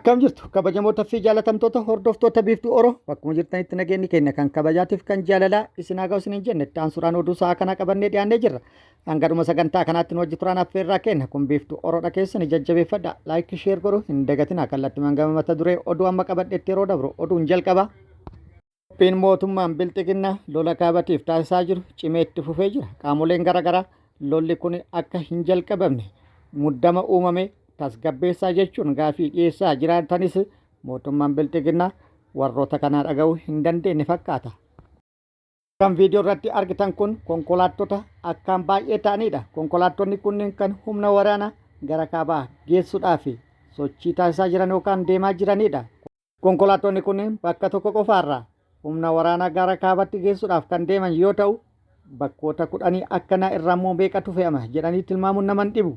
Akkam jirtu kabajamoota fi jaalatamtoota hordoftoota biiftuu Oroo bakkuma jirtanitti nageenyi keenya kan kabajaatiif kan jaalalaa isin haa ga'u isiniin jenne taansuudhaan oduu sa'a kana qabannee dhiyaannee jirra. Hangadhuma sagantaa kanaatti nu wajji turaan affeerraa kenna kun biiftuu Oroodha keessan jajjabeeffadha laayik sheer godhu hin dagatinaa kallattii gama mata duree oduu amma qabadheetti yeroo dabru oduun jalqaba. Qophiin mootummaan bilxiginna lola kaabatiif taasisaa jiru cimee itti fufee jira. Qaamoleen garaagaraa lolli kun akka hin jalqabamne muddama uumame tasgabbeessaa jechuun gaafii dhiyeessaa jiraatanis mootummaan bilxiginnaa warroota kanaa dhaga'uu hin dandeenye fakkaata. Kan viidiyoo irratti argitan kun konkolaattota akkaan baay'ee ta'anidha. Konkolaattonni kunneen kan humna waraanaa gara kaabaa geessuudhaaf sochii taasisaa jiran yookaan deemaa jiranidha. Konkolaattonni kunneen bakka tokko qofaarraa humna waraanaa gara kaabaatti geessuudhaaf kan deeman yoo ta'u bakkoota 10 akkanaa irraa immoo meeqatu fe'ama jedhanii tilmaamuun nama hin dhibu.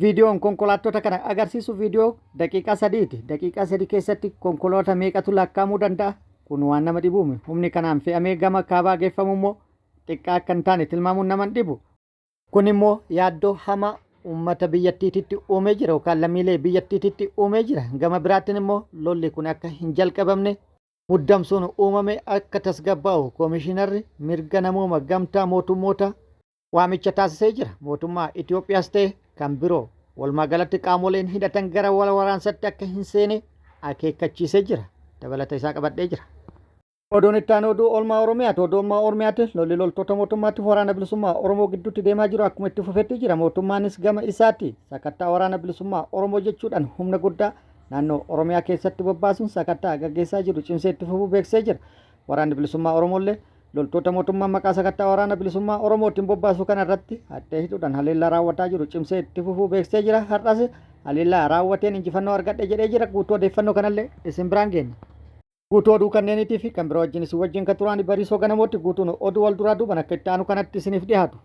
Viidiyoon konkolaattota kana agarsiisu viidiyoo daqiiqaa 3ti. Daqiiqaa 3 keessatti konkolaataa meeqatu lakkaa'amuu danda'a? Kun waan nama dhibuume. Humni kanaan fe'amee gama kaabaa geeffamu immoo xiqqaa akka hin taane tilmaamuun nama hin dhibu. Kun immoo yaaddoo hamaa uummata biyyattiititti uumee jira yookaan lammiilee biyyattiititti uumee jira. Gama biraatiin immoo lolli kun akka hin jalqabamne muddamsuun uumame akka tasgabbaa'u koomishinarri mirga namooma gamtaa mootummoota waamicha taasisee jira. Mootummaa Itoophiyaas ta'e kan biroo walumaagalatti qaamoleen hidhatan gara wal waraansaatti akka hin seene akeekkachiisee jira. Dabalata isaa qabadhee jira. Oduun itti aanu oduu oolmaa Oromiyaati. Oduu oolmaa Oromiyaatti lolli loltoota mootummaatti waraana bilisummaa Oromoo gidduutti deemaa jiru akkuma itti fufetti jira. Mootummaanis gama isaatti sakattaa waraana bilisummaa Oromoo jechuudhaan humna guddaa naannoo Oromiyaa keessatti bobbaasuun sakattaa gaggeessaa jiru cimsee itti fufuu beeksisee jira. Waraanni bilisummaa Oromoollee loltoota mootummaa maqaa sakattaa waraana bilisummaa Oromootiin bobbaasu kana irratti adda hidhuudhaan haleellaa raawwataa jiru cimsee itti fufuu beeksisee jira. Har'as haleellaa raawwateen injifannoo argadhe jedhee jira. Guutuu odeeffannoo kanallee isin biraan geenya. Guutuu oduu kanneeniitii fi kan biroo wajjin isin wajjin kan turaan bariisoo ganamooti guutuun oduu wal duraa duuban akka itti aanu kanatti isiniif dhiyaatu.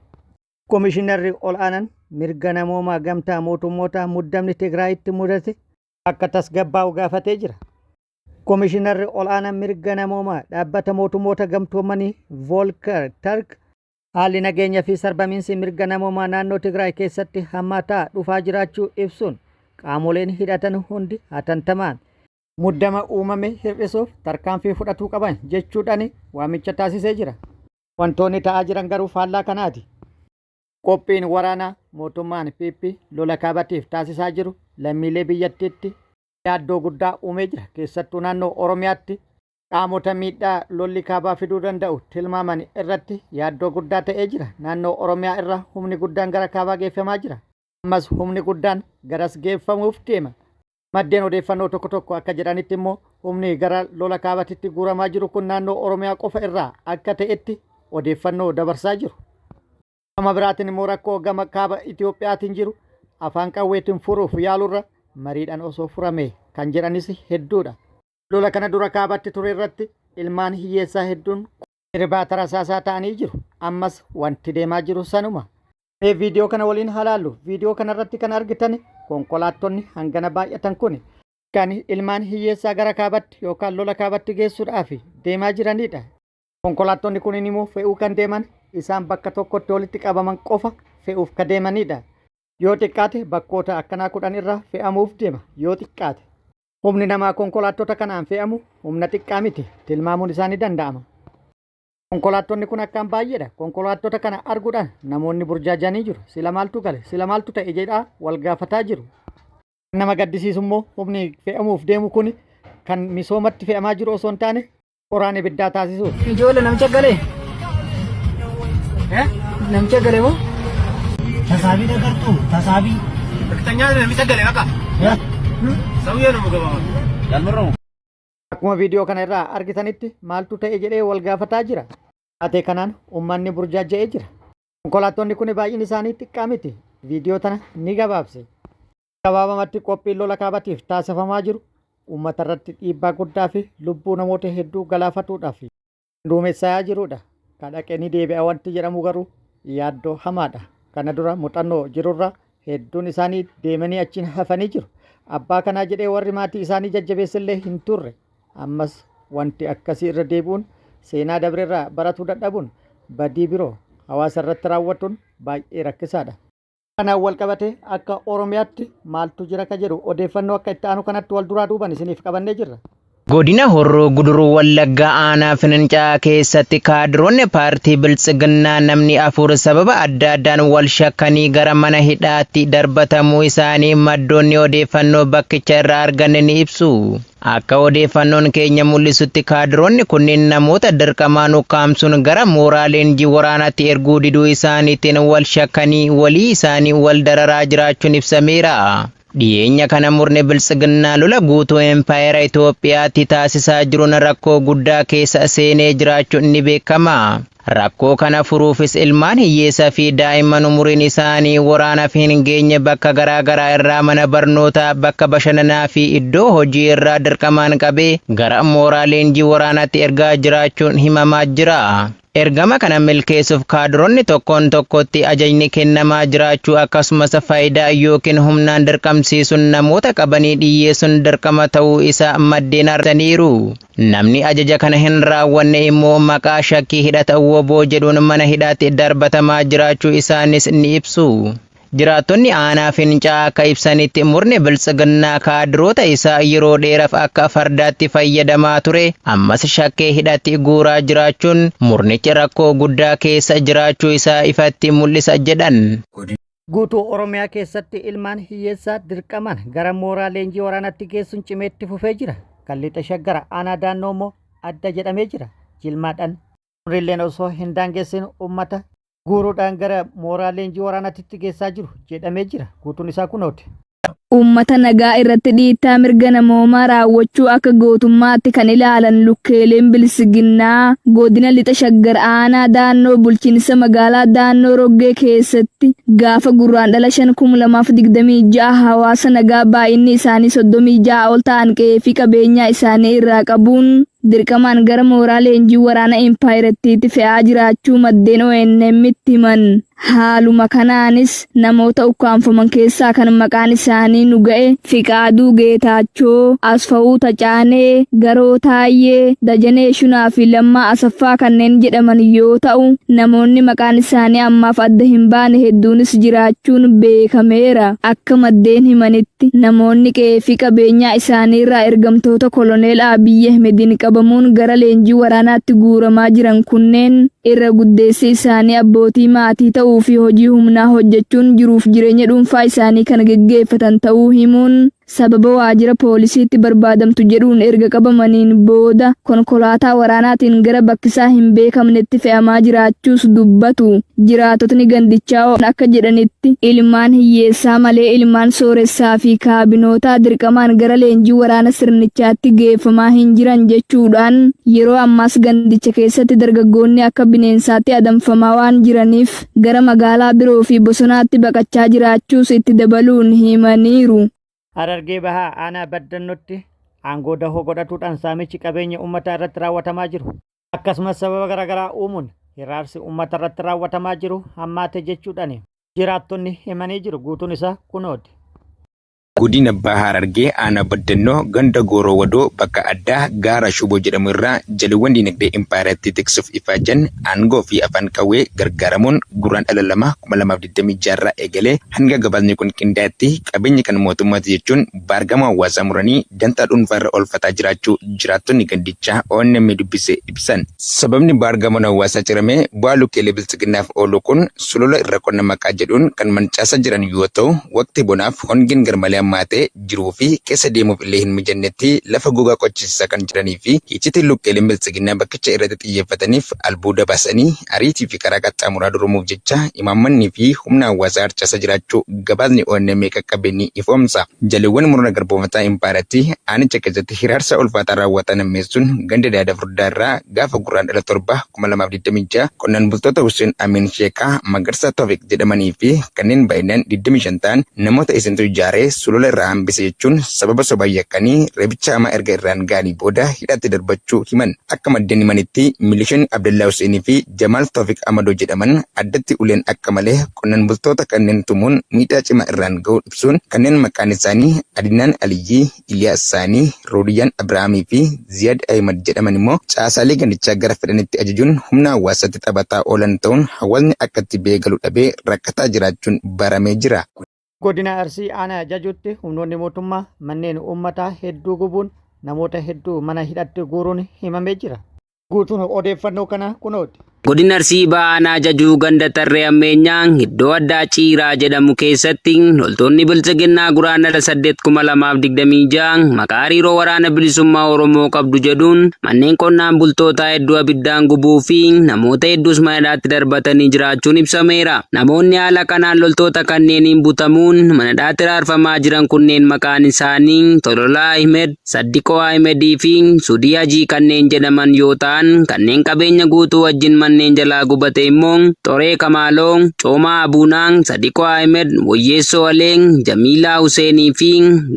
Koomishinarri ol aanaan mirga namoomaa gamtaa mootummoota muddamni Tigraayitti mudate akka tasgabbaa'u gaafatee jira. Koomishinarri ol aanaan mirga namoomaa dhaabbata mootummoota gamtoomanii Volker Turk haalli nageenyaa fi sarbamiinsi mirga namoomaa naannoo Tigraay keessatti hammaataa dhufaa jiraachuu ibsuun qaamoleen hidhatan hundi hatattamaan muddama uumame hir'isuuf tarkaanfii fudhatuu qaban jechuudhaan waamicha taasisee jira. Wantoonni ta'aa jiran garuu faallaa kanaati. Qophiin waraanaa mootummaan PP lola kaabatiif taasisaa jiru lammiilee biyyattiitti yaaddoo guddaa uumee jira. Keessattuu naannoo Oromiyaatti qaamota miidhaa lolli kaabaa fiduu danda'u tilmaaman irratti yaaddoo guddaa ta'ee jira. Naannoo Oromiyaa irra humni guddaan gara kaabaa geeffamaa jira. Ammas humni guddaan garas geeffamuuf deema. Maddeen odeeffannoo tokko tokko akka jedhanitti immoo humni gara lola kaabatitti guuramaa jiru kun naannoo Oromiyaa qofa irraa akka ta'etti odeeffannoo dabarsaa jiru. Gama biraatiin immoo rakkoo gama kaaba Itoophiyaatiin jiru afaan qawweetiin furuuf yaalurra mariidhaan osoo furame kan jedhanis hedduudha. Lola kana dura kaabatti ture irratti ilmaan hiyyeessaa hedduun irbaata rasaasaa ta'anii jiru. Ammas wanti deemaa jiru sanuma. Viidiyoo kana waliin halaallu. Viidiyoo kanarratti kan argitan konkolaattonni hangana baay'atan kun kan ilmaan hiyyeessaa gara kaabatti yookaan lola kaabatti geessuudhaaf deemaa jiranidha. Konkolaattonni kun immoo fe'uu kan deeman isaan bakka tokkotti walitti qabaman qofa fe'uuf kan deemanidha. Yoo xiqqaate bakkoota akkanaa 10 irraa fe'amuuf deema. Yoo xiqqaate humni namaa konkolaattota kanaan fe'amu humna xiqqaa miti tilmaamuun isaanii danda'ama. Konkolaattonni kun akkaan baay'eedha. Konkolaattota kana arguudhaan namoonni burjaajanii jiru. Sila maaltu gale? Sila maaltu ta'e jedhaa wal gaafataa jiru. Nama gaddisiisu immoo humni fe'amuuf deemu kun kan misoomatti fe'amaa jiru osoo hin taane qoraan ibiddaa taasisuuf. Ijoollee namicha galee? Namicha galee moo? Tasaabii dagartuu tasaabii. Bakka namicha galee akka? Sawyee nama gabaabaa. Yaalmarramu. Akkuma viidiyoo kana irraa argitanitti maaltu ta'e jedhee wal gaafataa jira. Taatee kanaan uummanni burjaaja'ee jira. Konkolaattonni kun baay'een isaanii xiqqaa miti. Viidiyoo tana ni gabaabse. Gabaabamatti qophiin lola kaabatiif taasifamaa jiru uummata irratti dhiibbaa guddaa fi lubbuu namoota hedduu galaafatuudhaaf duumessaa'aa jirudha. Kadhaqee ni deebi'a wanti jedhamu garuu yaaddoo hamaadha. Kana dura muuxannoo jirurra hedduun isaanii deemanii achiin hafanii jiru. Abbaa kanaa jedhee warri maatii isaanii jajjabeessillee hin turre. Ammas wanti akkasii irra deebi'uun seenaa dabreerraa baratuu dadhabuun badii biroo hawaasa irratti raawwatuun baay'ee rakkisaadha. Kana wal qabate akka Oromiyaatti maaltu jira ka jedhu odeeffannoo akka itti aanu kanatti wal duraa duuban isiniif qabannee jirra. Godina Horroo Guduruu Wallaggaa aanaa Financaa keessatti kaadiroonni paartii Biltsiginnaa namni afur sababa adda addaan wal shakkanii gara mana hidhaatti darbatamuu isaanii maddoonni odeeffannoo bakkicha irraa argan ni ibsu. Akka odeeffannoon keenya mul'isutti kaadiroonni kunneen namoota dirqamaan ukkaamsuun gara mooraa leenjii waraanaatti erguu diduu isaaniitiin wal shakkanii walii isaanii wal dararaa jiraachuun ibsameera. Dhiyeenya kana murni Biltsiginnaa lola guutuu Empaayeraa Itoophiyaatti taasisaa jiruun rakkoo guddaa keessa seenee jiraachuun ni beekama. Rakkoo kana furuufis ilmaan hiyyeessaa fi daa'imman umuriin isaanii waraanaaf hin geenye bakka garaagaraa irraa mana barnootaa, bakka bashannanaa fi iddoo hojii irraa dirqamaan qabee gara mooraa leenjii waraanaatti ergaa jiraachuun himamaa jira. Ergama kana milkeessuuf kaadiroonni tokkoon tokkotti ajajni kennamaa jiraachuu akkasumas faayidaa yookiin humnaan dirqamsiisuun namoota qabanii dhiyyeessuun dirqama ta'uu isaa maddeen arganiiru. Namni ajaja kana hin raawwanne immoo maqaa shakkii hidhata woboo jedhuun mana hidhaatti darbatamaa jiraachuu isaanis ni ibsu. Jiraattonni aanaa Fincaa akka ibsanitti murni Biltsiginnaa kaadiroota isaa yeroo dheeraaf akka fardaatti fayyadamaa ture ammas shakkee hidhatti guuraa jiraachuun murnichi rakkoo guddaa keessa jiraachuu isaa ifatti mul'isa jedhan. Guutuu Oromiyaa keessatti ilmaan hiyyeessaa dirqaman gara mooraa leenjii waraanaatti geessuun cimeetti fufee jira. Kallixa shaggara aanaa daannoo immoo adda jedhamee jira. Jilmaadhaan umriileen osoo hin daangessin uummata guuruudhaan gara mooraa leenjii waraanaatti geessaa jiru jedhamee jira. Guutuun isaa kunooti. Uummata nagaa irratti dhiittaa mirga namoomaa raawwachuu akka gootummaatti kan ilaalan lukkeeleen Biltsiginnaa godina lixa shaggar aanaa daannoo bulchiinsa magaalaa daannoo Roggee keessatti gaafa gurraandhala 2026 hawaasa nagaa baay'inni isaanii 36 ol ta'an qe'ee fi qabeenyaa isaanii irraa qabuun dirqamaan gara mooraa leenjii waraana Empaayerattiitti fe'aa jiraachuu maddeen ONM'tti himan. Haaluma kanaanis namoota ukkaanfaman keessaa kan maqaan isaanii nu ga'e Fiqaaduu Geetaachoo, Asfa'uu Tacaanee, Garoo Taayyee, Dajanee Shunaa fi Lammaa Asaffaa kanneen jedhaman yoo ta'u, namoonni maqaan isaanii ammaaf adda hin baane hedduunis jiraachuun beekameera. Akka maddeen himanitti namoonni qe'ee fi qabeenyaa isaaniirraa ergamtoota koloneel Abiyyi Ahmediin qabamuun gara leenjii waraanaatti guuramaa jiran kunneen irra guddeessi isaanii abbootii maatii ta'uu fi hojii humnaa hojjechuun jiruuf jireenya dhuunfaa isaanii kan geggeeffatan ta'uu himuun sababa waajjira poolisiitti barbaadamtu jedhuun erga qabamaniin booda konkolaataa waraanaatiin gara bakkisaa hin beekamnetti fe'amaa jiraachuus dubbatu. Jiraatotni gandichaa akka jedhanitti ilmaan hiyyeessaa malee ilmaan sooressaa fi kaabinootaa dirqamaan gara leenjii waraana sirnichaatti geeffamaa hin jiran jechuudhaan yeroo ammaas gandicha keessatti dargaggoonni akka bineensaatti adamfamaa waan jiraniif gara magaalaa biroo fi bosonaatti baqachaa jiraachuus itti dabaluun himaniiru. Harargee bahaa aanaa baddannootti aangoo dahoo godhatuudhaan saamichi qabeenya uummataa irratti raawwatamaa jiru. Akkasumas sababa garaagaraa uumuun hiraarsi uummata irratti raawwatamaa jiru hammaate jechuudhaan jiraattonni himanii jiru. Guutuun isaa kunooti. Godina Bahaa Harargee aanaa baddannoo ganda Gooroo Wadoo bakka addaa gaara Shuboo jedhamu irraa jaliiwwan dinagdee Empaayeratti tiksuuf ifaajjan aangoo fi afaan qawwee gargaaramuun gurraandhala 2026 irraa eegalee hanga gabaasni kun qindaa'etti qabeenya kan mootummaati jechuun baargama hawaasaa muranii dantaa dhuunfaa irra oolfataa jiraachuu jiraattonni gandichaa ONM dubbise ibsan. Sababni baargamoon hawaasaa ciramee bu'aa lukkeelee Biltsiginnaaf oolu kun sulula irra qonna maqaa jedhuun kan mancaasaa jiran yoo ta'u waqtii bonaaf hongeen garmalee ammaatee jiruu fi keessa deemuuf illee hin mijannetti lafa gogaa qochisiisaa kan jiranii fi hiiciti lukkeeleen Biltsiginnaa bakkicha irratti xiyyeeffataniif albuuda baasanii ariitii fi karaa qaxxaamuraa durumuuf jecha imaammannii fi humna hawaasaa harcaasaa jiraachuu gabaasni ONM qaqqabeenni ifoomsa. Jaliiwwan murna garboomataa Empaayeratti aanicha keessatti hiraarsa ulfaataa raawwatan ammeessuun ganda daada furdaa irraa gaafa gurraandhala 2026 qonnaan bultoota Hussein Amin Sheekaa Magarsaa Toofiq jedhamanii fi kanneen baay'inaan 25 ta'an namoota isintu ijaaree sulula irraa hambise jechuun sababa sobaa yakkanii reebicha hamaa erga irraan ga'anii booda hidhaatti darbachuu himan. Akka maddeen himanitti milishoonni Abdallaa Huseenii fi Jamaal Toofiq Amadoo jedhaman addatti uleen akka malee qonnaan bultoota kanneen tumuun miidhaa cimaa irraan ga'uu ibsuun kanneen maqaan isaanii Adinaan Aliyyii, Iliyaas Saanii, Roodiyaan Abrahaamii fi Ziyaad Ahimad jedhaman immoo caasaalee gandichaa gara fedhanitti ajajuun humna hawaasaatti taphataa oolan ta'uun hawaasni akkatti beekalu dhabee rakkataa jiraachuun baramee jira. Godina Arsii aanaa jajuutti humnoonni mootummaa manneen uummataa hedduu gubuun namoota hedduu mana hidhatti guuruun himamee jira. Guutuun odeeffannoo kana kunooti. Godina Arsii Aanaa Jajuu ganda tarree ammeenyaa iddoo addaa Ciiraa jedhamu keessatti loltoonni bilchiginnaa guraandhala 8,2026 maqaa hariiroo waraana bilisummaa Oromoo qabdu jedhuun manneen qonnaan bultootaa hedduu abiddaan gubuu fi namoota hedduus mana hidhaatti darbatanii jiraachuun ibsameera. Namoonni haala kanaan loltoota kanneeniin butamuun mana hidhaatti raarfamaa jiran kunneen maqaan isaanii Tololaa Ahmed, Saddiqoo Ahmedii fi Sudii Hajii kanneen jedhaman yoo ta'an kanneen qabeenya guutuu wajjin manneen jalaa gubate immoo Toree Kamaaloo, Coomaa Abuunaa, Sadiqoo Ahmed, Woyyeessoo Aleen, Jamiilaa Huseenii fi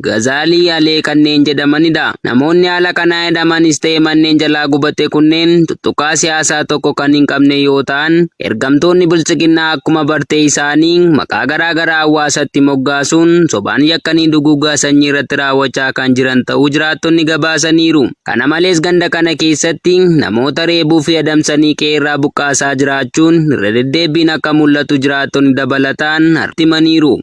Gazaalii Alee kanneen jedhamanidha. Namoonni haala kanaa hidhamanis ta'e manneen jalaa gubate kunneen tuttuqaa siyaasaa tokko kan hin qabne yoo ta'an ergamtoonni bilchiginnaa akkuma bartee isaanii maqaa garaagaraa hawaasatti moggaasuun sobaan yakkanii duguuggaa sanyii irratti raawwachaa kan jiran ta'uu jiraattonni gabaasaniiru. Kana malees ganda kana keessatti namoota reebuu fi adamsanii qeerraa buqqaasaa jiraachuun irra deddeebiin akka mul'atu jiraattonni dabalataan himaniiru.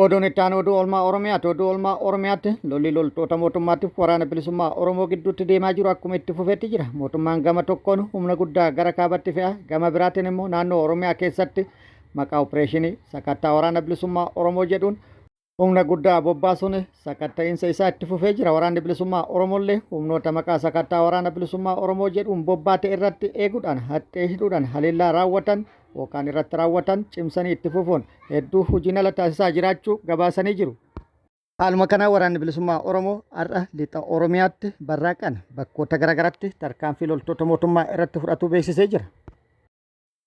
Oduun itti aanu oduu oolmaa Oromiyaati. Oduu oolmaa Oromiyaatti lolli loltoota mootummaatiif waraana bilisummaa Oromoo gidduutti deemaa jiru akkuma itti fufeetti jira. Mootummaan gama tokkoon humna guddaa gara kaabatti fe'a. Gama biraatiin immoo naannoo Oromiyaa keessatti maqaa opereeshinii sakattaa waraana bilisummaa Oromoo jedhuun humna guddaa bobbaasuun sakatta'iinsa isaa itti fufee jira. Waraanni bilisummaa Oromollee humnoota maqaa sakattaa waraana bilisummaa Oromoo jedhuun bobbaate irratti eeguudhaan haxxee hidhuudhaan haleellaa raawwatan yookaan irratti raawwatan cimsanii itti fufuun hedduu hojiin ala taasisaa jiraachuu gabaasanii jiru. Haaluma kana waraanni bilisummaa Oromoo har'a lixa Oromiyaatti barraaqan bakkoota garaagaraatti tarkaanfii loltoota mootummaa irratti fudhatu beeksisee jira.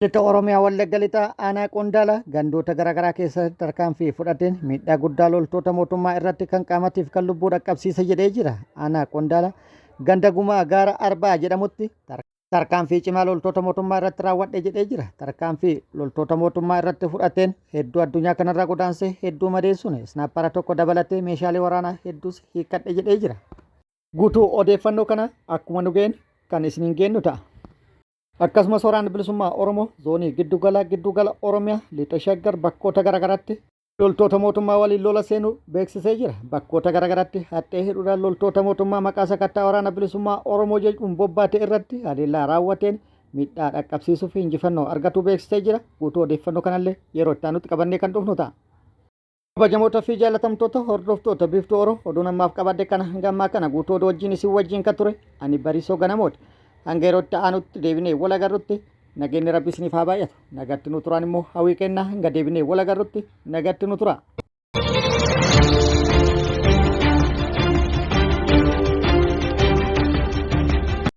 Lixa Oromiyaa Wallagga lixaa aanaa Qondaala gandoota garaagaraa keessatti tarkaanfii fudhateen miidhaa guddaa loltoota mootummaa irratti kan qaamatiif kan lubbuu dhaqqabsiise jedhee jira. Aanaa Qondaala ganda gumaa gaara Arbaa jedhamutti tarkaanfii cimaa loltoota mootummaa irratti raawwadhe jedhee jira. Tarkaanfii loltoota mootummaa irratti fudhateen hedduu addunyaa kanarraa godaansee hedduu madeessuun snaappara tokko dabalatee meeshaalee waraanaa hedduus hiikkadhe jedhee jira. Guutuu odeeffannoo kana akkuma nu geenye kan isiniin geenyu ta'a. Akkasumas waraanni bilisummaa Oromoo zoonii giddugala Oromiyaa lixa Shaggar bakkoota garaagaraatti loltoota mootummaa waliin lola seenuu beeksisee jira. Bakkoota garaagaraatti haxxee hidhuudhaan loltoota mootummaa maqaa sakattaa waraana bilisummaa Oromoo jedhuun bobbaate irratti haleellaa raawwateen miidhaa dhaqqabsiisuu fi injifannoo argatu beeksisee jira. Guutuu odeeffannoo kanallee yeroo itti aanutti qabannee kan dhufnu ta'a. Kabajamoota fi jaalatamtoota hordoftoota biiftuu Oromoo oduun ammaaf qabadde kana hanga ammaa kana guutuu oduu wajjin isin wajjin kan ture ani Bariisoo Ganamooti. Hanga yeroo itti aanutti deebinee wal agarrutti nageenyi rabbi isiniif haa baay'atu. Nagatti nu turaan immoo hawwii kennaa hanga deebinee wal agarrutti nagatti nu tura.